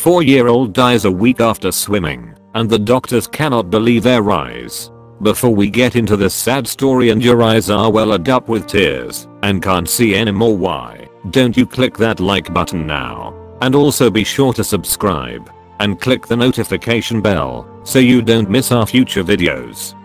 4-year-old dies a week after swimming, and the doctors cannot believe their eyes. Before we get into this sad story and your eyes are welling up with tears and can't see anymore, why don't you click that like button now? And also be sure to subscribe and click the notification bell so you don't miss our future videos.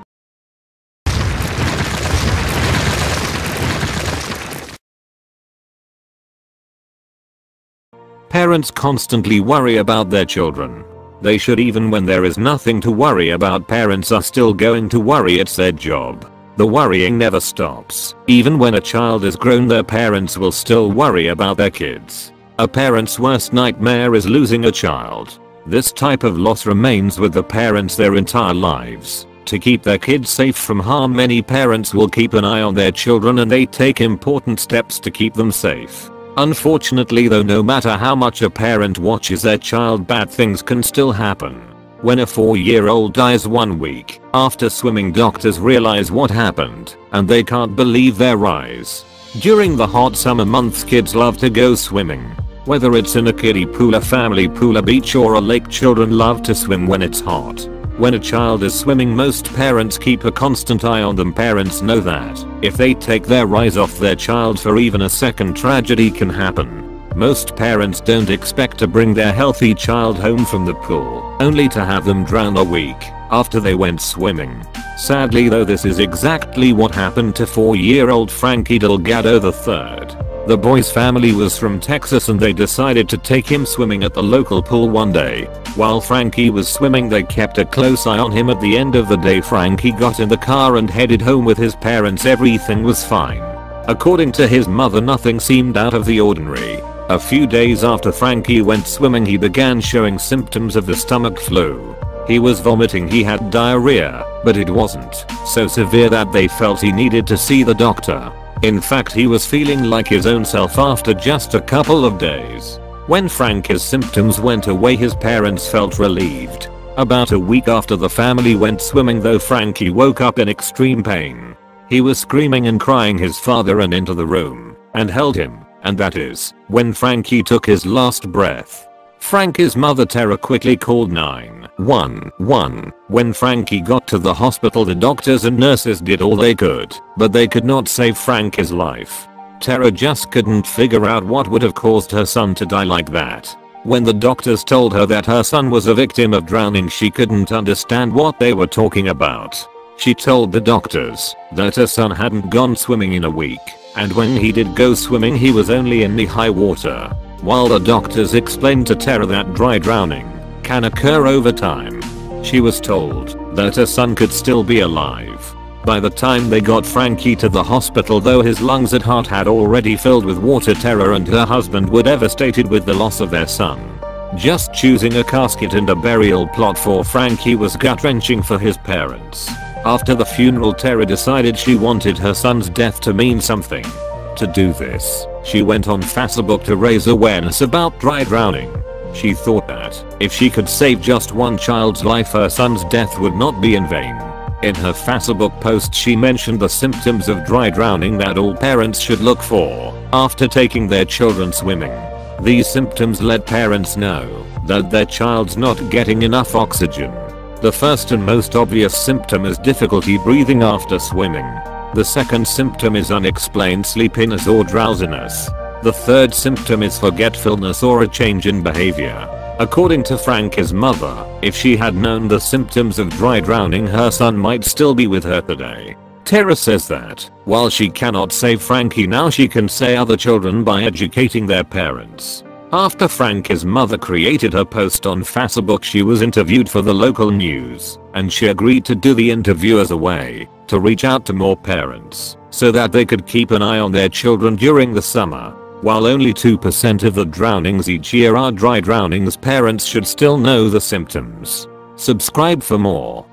Parents constantly worry about their children. They should, even when there is nothing to worry about. Parents are still going to worry, it's their job. The worrying never stops. Even when a child is grown, their parents will still worry about their kids. A parent's worst nightmare is losing a child. This type of loss remains with the parents their entire lives. To keep their kids safe from harm, many parents will keep an eye on their children and they take important steps to keep them safe. Unfortunately though, no matter how much a parent watches their child, bad things can still happen. When a 4-year-old dies 1 week after swimming, doctors realize what happened and they can't believe their eyes. During the hot summer months, kids love to go swimming. Whether it's in a kiddie pool, a family pool, a beach or a lake, children love to swim when it's hot. When a child is swimming, most parents keep a constant eye on them. Parents know that if they take their eyes off their child for even a second, tragedy can happen. Most parents don't expect to bring their healthy child home from the pool only to have them drown a week after they went swimming. Sadly though, this is exactly what happened to 4-year-old Frankie Delgado III. The boy's family was from Texas and they decided to take him swimming at the local pool one day. While Frankie was swimming, they kept a close eye on him. At the end of the day, Frankie got in the car and headed home with his parents. Everything was fine. According to his mother, nothing seemed out of the ordinary. A few days after Frankie went swimming, he began showing symptoms of the stomach flu. He was vomiting, he had diarrhea, but it wasn't so severe that they felt he needed to see the doctor. In fact, he was feeling like his own self after just a couple of days. When Frankie's symptoms went away, his parents felt relieved. About a week after the family went swimming though, Frankie woke up in extreme pain. He was screaming and crying. His father ran into the room and held him, and that is when Frankie took his last breath. Frankie's mother Tara quickly called 911. When Frankie got to the hospital, the doctors and nurses did all they could, but they could not save Frankie's life. Tara just couldn't figure out what would have caused her son to die like that. When the doctors told her that her son was a victim of drowning, she couldn't understand what they were talking about. She told the doctors that her son hadn't gone swimming in a week, and when he did go swimming, he was only in knee-high water. While the doctors explained to Tara that dry drowning can occur over time, she was told that her son could still be alive. By the time they got Frankie to the hospital though, his lungs and heart had already filled with water. Tara and her husband were devastated with the loss of their son. Just choosing a casket and a burial plot for Frankie was gut-wrenching for his parents. After the funeral, Tara decided she wanted her son's death to mean something. To do this, she went on Facebook to raise awareness about dry drowning. She thought that if she could save just one child's life, her son's death would not be in vain. In her Facebook post, she mentioned the symptoms of dry drowning that all parents should look for after taking their children swimming. These symptoms let parents know that their child's not getting enough oxygen. The first and most obvious symptom is difficulty breathing after swimming. The second symptom is unexplained sleepiness or drowsiness. The third symptom is forgetfulness or a change in behavior. According to Frankie's mother, if she had known the symptoms of dry drowning, her son might still be with her today. Tara says that while she cannot save Frankie now, she can save other children by educating their parents. After Frankie's mother created her post on Facebook, she was interviewed for the local news, and she agreed to do the interview as a way to reach out to more parents so that they could keep an eye on their children during the summer. While only 2% of the drownings each year are dry drownings, parents should still know the symptoms. Subscribe for more.